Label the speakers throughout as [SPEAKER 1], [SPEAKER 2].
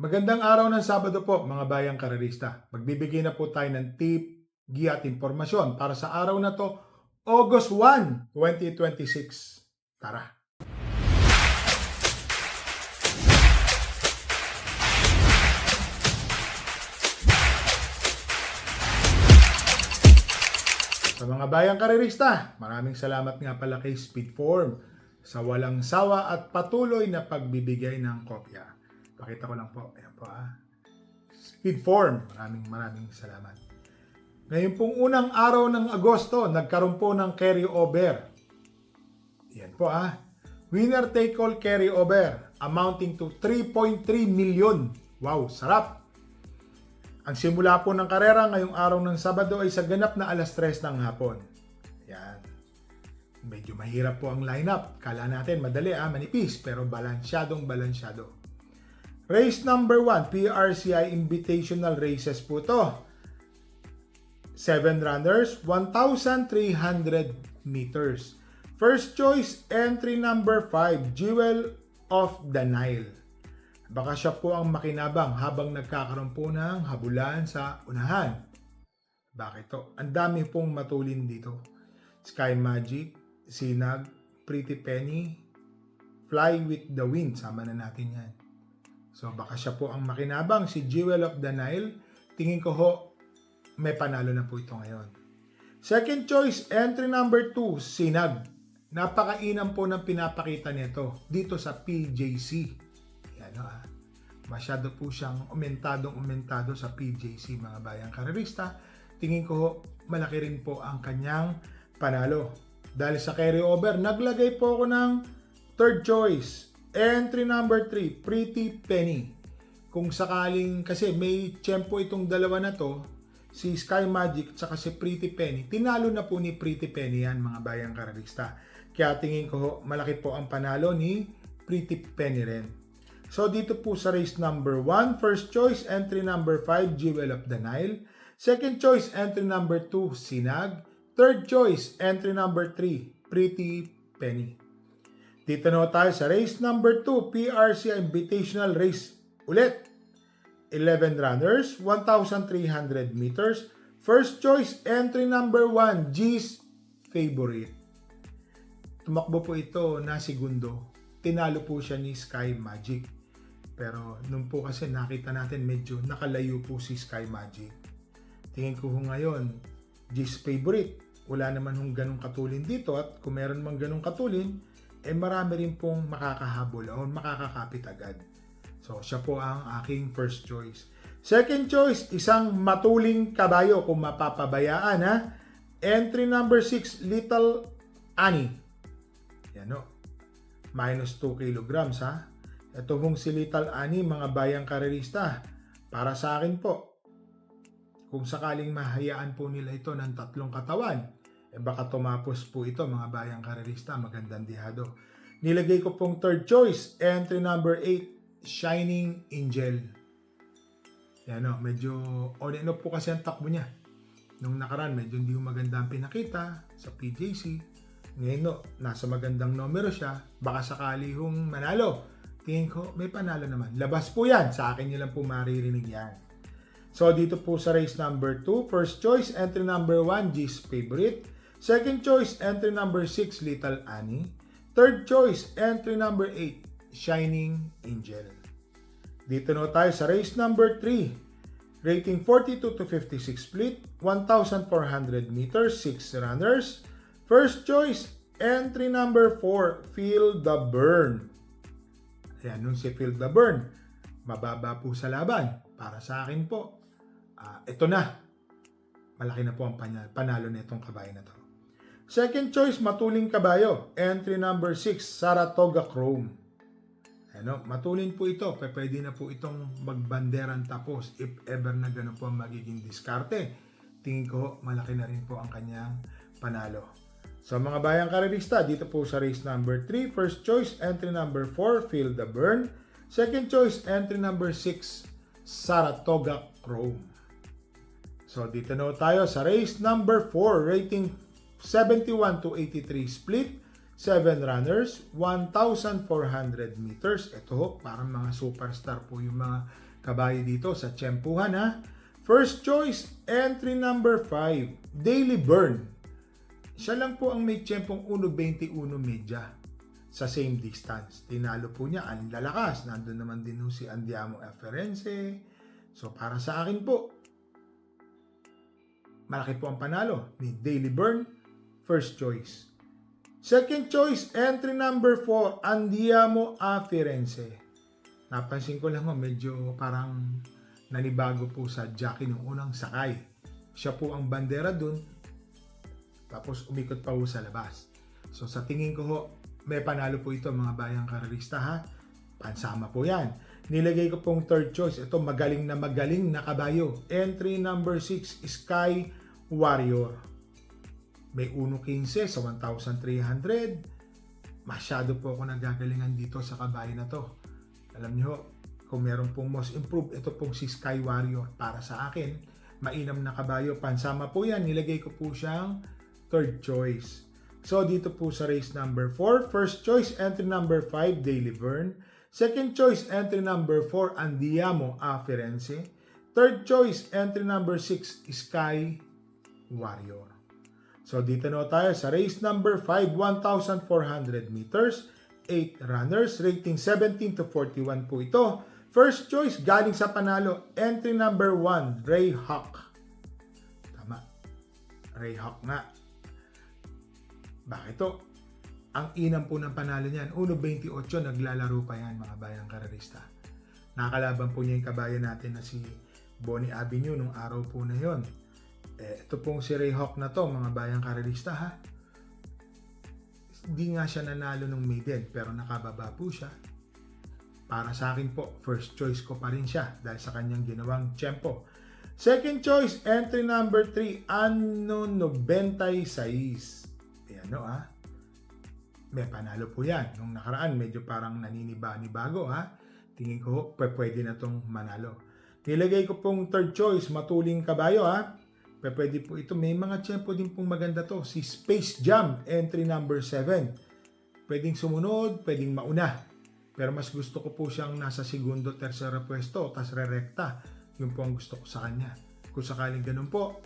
[SPEAKER 1] Magandang araw ng Sabado po mga bayang karerista. Magbibigay na po tayo ng tip, giya at impormasyon para sa araw na to, August 1, 2026. Tara! Sa mga bayang karerista, maraming salamat nga pala kay Speedform sa walang sawa at patuloy na pagbibigay ng kopya. Pakita ko lang po. Ayan po Speedform. Maraming salamat. Ngayon pong unang araw ng Agosto, nagkaroon po ng carryover. Ayan po Winner take all carryover amounting to 3.3 million. Wow, sarap! Ang simula po ng karera ngayong araw ng Sabado ay sa ganap na alas 3 ng hapon. Ayan. Medyo mahirap po ang lineup. Kala natin madali manipis, pero balansyadong. Race number 1, PRCI Invitational Races po to. 7 runners, 1,300 meters. First choice, entry number 5, Jewel of the Nile. Baka siya po ang makinabang habang nagkakaroon po ng habulan sa unahan. Bakit to? Ang dami pong matulin dito. Sky Magic, Sinag, Pretty Penny, Fly with the Wind. Sama na natin yan. So baka siya po ang makinabang, si Jewel of the Nile. Tingin ko may panalo na po ito ngayon. Second choice, entry number 2, Sinag. Napakainam po ng pinapakita nito dito sa PJC. Yan Masyado po siyang umentado sa PJC mga bayang karerista. Tingin ko malaki rin po ang kanyang panalo. Dahil sa carryover, naglagay po ako ng third choice. Entry number 3, Pretty Penny. Kung sakaling, kasi may tiyempo itong dalawa na to, si Sky Magic at si Pretty Penny, tinalo na po ni Pretty Penny yan mga bayang karerista. Kaya tingin ko malaki po ang panalo ni Pretty Penny rin. So dito po sa race number 1, first choice, entry number 5, Jewel of the Nile. Second choice, entry number 2, Sinag. Third choice, entry number 3, Pretty Penny. Dito na tayo sa race number 2, PRC Invitational Race ulit. 11 runners, 1,300 meters. First choice, entry number 1, G's Favorite. Tumakbo po ito na segundo. Tinalo po siya ni Sky Magic. Pero nung po kasi nakita natin medyo nakalayo po si Sky Magic. Tingin ko ngayon, G's Favorite. Wala naman ganong katulin dito at kung meron mang ganong katulin, marami rin pong makakahabol o makakakapit agad. So, siya po ang aking first choice. Second choice, isang matuling kabayo kung mapapabayaan Entry number 6, Little Annie. Yan minus 2 kilograms Ito pong si Little Annie, mga bayang karerista. Para sa akin po, kung sakaling mahayaan po nila ito ng 3 katawan, baka tumapos po ito mga bayang karerista, magandang dihado. Nilagay ko pong third choice, entry number 8, Shining Angel. Yan medyo on po kasi ang takbo niya. Nung nakaraan, medyo hindi maganda ang pinakita sa PJC. Ngayon nasa magandang numero siya, baka sakali manalo. Tingin ko, may panalo naman. Labas po yan, sa akin nyo lang po maririnig yan. So dito po sa race number 2, first choice, entry number 1, G's Favorite. Second choice, entry number 6, Little Annie. Third choice, entry number 8, Shining Angel. Dito na tayo sa race number 3. Rating 42 to 56 split, 1,400 meters, 6 runners. First choice, entry number 4, Feel the Burn. Ayan, nung si Feel the Burn, mababa po sa laban. Para sa akin po, ito na. Malaki na po ang panalo na itong kabayo na to. Second choice, matuling kabayo. Entry number 6, Saratoga Chrome. Matulin po ito. Pwede na po itong magbanderan tapos if ever na gano'n po ang magiging diskarte. Tingin ko, malaki na rin po ang kanyang panalo. So mga bayang karerista, dito po sa race number 3, first choice, entry number 4, Feel the Burn. Second choice, entry number 6, Saratoga Chrome. So dito na tayo sa race number 4, rating 71 to 83 split, 7 runners, 1,400 meters. Ito parang mga superstar po yung mga kabayo dito sa tiyempuhan ha. First choice, entry number 5, Daily Burn. Siya lang po ang may tiyempong 1.21 medya sa same distance. Tinalo po niya, ang lalakas. Nandun naman din si Andiamo Aferense. So para sa akin po, malaki po ang panalo ni Daily Burn, first choice. Second choice, entry number 4, Andiamo Aferense. Napansin ko lang medyo parang nanibago po sa jockey nung unang sakay. Siya po ang bandera dun, tapos umikot pa po sa labas. So sa tingin ko ho, may panalo po ito mga bayang karerista ha. Pansama po yan. Nilagay ko pong third choice. Ito magaling na kabayo. Entry number 6, Sky Warrior. May 1.15 sa 1,300. Masyado po ako nagagalingan dito sa kabayo na to. Alam niyo, kung meron pong most improved, ito pong si Sky Warrior. Para sa akin, mainam na kabayo. Pansama po yan. Nilagay ko po siyang third choice. So, dito po sa race number 4, first choice, entry number 5, Daily Burn. Second choice, entry number 4, Andiamo Aferense. Third choice, entry number 6, Sky Warrior. So, dito na tayo sa race number 5, 1,400 meters. 8 runners, rating 17 to 41 po ito. First choice, galing sa panalo, entry number 1, Ray Hawk. Tama. Ray Hawk nga. Bakit to? Ang inam po ng panalo niyan, 1.28, naglalaro pa yan mga bayang karerista. Nakalaban po niya yung kabayan natin na si Bonnie Avenue nung araw po na yon. Ito pong si Ray Hawk na to mga bayang karerista ha. Hindi nga siya nanalo ng maiden pero nakababa po siya. Para sa akin po, first choice ko pa rin siya dahil sa kanyang ginawang tiyempo. Second choice, entry number 3, Ano 96. Ayan no ha. May panalo po yan. Nung nakaraan, medyo parang naniniba-nibago ha. Tingin ko, pwede na tong manalo. Nilagay ko pong third choice, Matuling Kabayo ha. Pwede po ito. May mga tiyempo din pong maganda to. Si Space Jam, entry number 7. Pwedeng sumunod, pwedeng mauna. Pero mas gusto ko po siyang nasa segundo, tercera pwesto, tas re-recta. Yun po ang gusto ko sa kanya. Kung sakaling ganun po,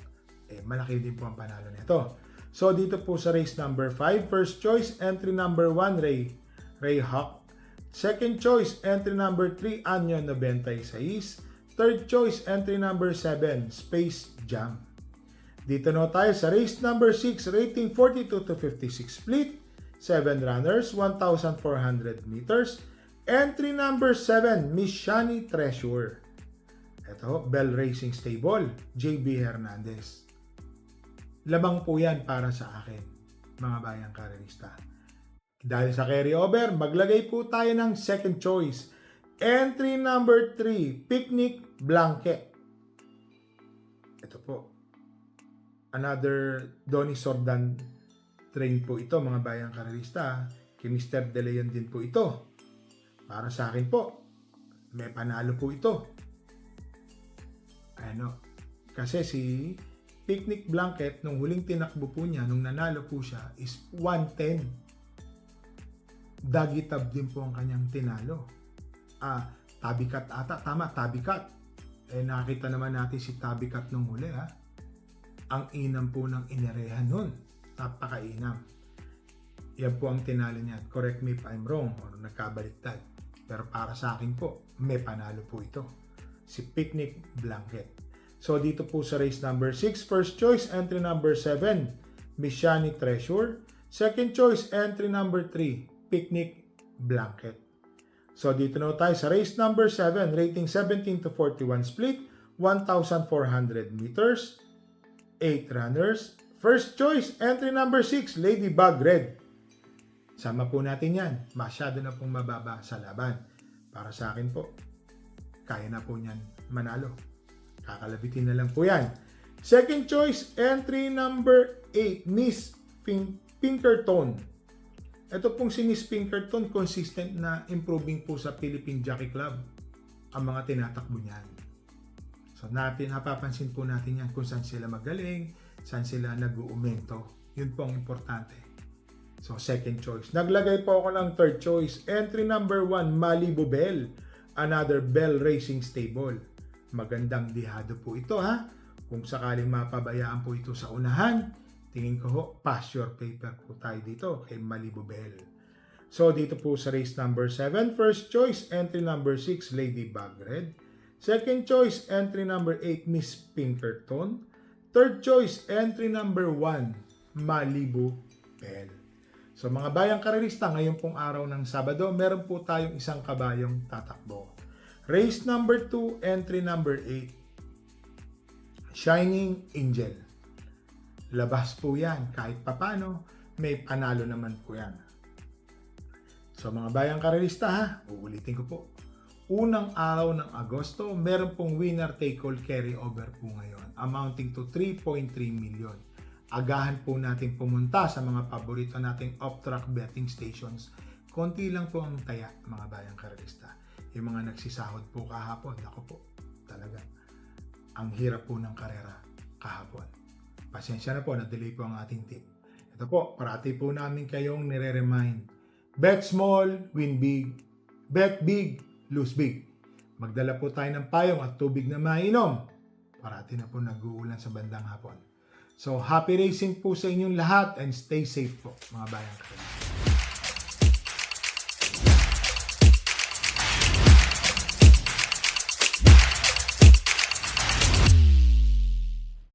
[SPEAKER 1] malaki din po ang panalo nito. So, dito po sa race number 5, first choice, entry number 1, Ray Hawk. Second choice, entry number 3, Anyo 96. Third choice, entry number 7, Space Jam. Dito na tayo sa race number 6, rating 42 to 56 split, 7 runners, 1,400 meters. Entry number 7, Miss Shani Treasure. Ito, Bell Racing Stable, JB Hernandez. Lamang po yan para sa akin, mga bayang karerista. Dahil sa carryover, maglagay po tayo ng second choice. Entry number 3, Picnic Blanket. Ito po. Another Donny Sordan train po ito, mga bayang karerista. Kay Mr. De Leon din po ito. Para sa akin po, may panalo po ito. Kasi si Picnic Blanket, nung huling tinakbo po niya, nung nanalo po siya, is 110. Dagitab din po ang kanyang tinalo. Tabikat ata. Tama, Tabikat. Nakita naman natin si Tabikat nung huli ha. Ang inam po ng inerehan nun. Napakainam. Yan po ang tinalo niya. Correct me if I'm wrong or nagkabaliktad. Pero para sa akin po, may panalo po ito. Si Picnic Blanket. So dito po sa race number 6, first choice, entry number 7, Miss Shani Treasure. Second choice, entry number 3, Picnic Blanket. So dito na tayo sa race number 7, rating 17 to 41 split, 1,400 meters, 8 runners. First choice, entry number 6, Ladybug Red. Sama po natin yan. Masyado na pong mababa sa laban. Para sa akin po, kaya na po niyan manalo. Kakalabitin na lang po yan. Second choice, entry number 8, Miss Pinkerton. Ito pong si Miss Pinkerton, consistent na improving po sa Philippine Jockey Club ang mga tinatakbo niyan. So napapansin po natin yan kung saan sila magaling, saan sila nag-uumento. Yun po ang importante. So second choice. Naglagay po ako ng third choice. Entry number 1, Malibu Bell. another Bell Racing Stable. Magandang dihado po ito ha. Kung sakaling mapabayaan po ito sa unahan, tingin ko ho, pass your paper po tayo dito kay Malibu Bell. So dito po sa race number 7, first choice, entry number 6, Ladybug Red. Second choice, entry number 8, Miss Pinkerton. Third choice, entry number 1, Malibu Bell. So mga bayang karerista, ngayon pong araw ng Sabado, meron po tayong isang kabayong tatakbo. Race number 2, entry number 8, Shining Angel. Labas po yan, kahit papano, may panalo naman po yan. So mga bayang karerista ha, uulitin ko po. Unang araw ng Agosto, meron pong winner take all carry over po ngayon, amounting to 3.3 million. Agahan po natin pumunta sa mga paborito nating off-track betting stations. Konti lang po ang taya, mga bayang karerista. Yung mga nagsisahod po kahapon, ako po, talaga, ang hirap po ng karera kahapon. Pasensya na po, na-delay po ang ating tip. Ito po, parati po namin kayong nire-remind. Bet small, win big. Bet big, lose big. Magdala po tayo ng payong at tubig na mainom. Parati na po nag-uulan sa bandang hapon. So, happy racing po sa inyong lahat and stay safe po, mga bayang karerista.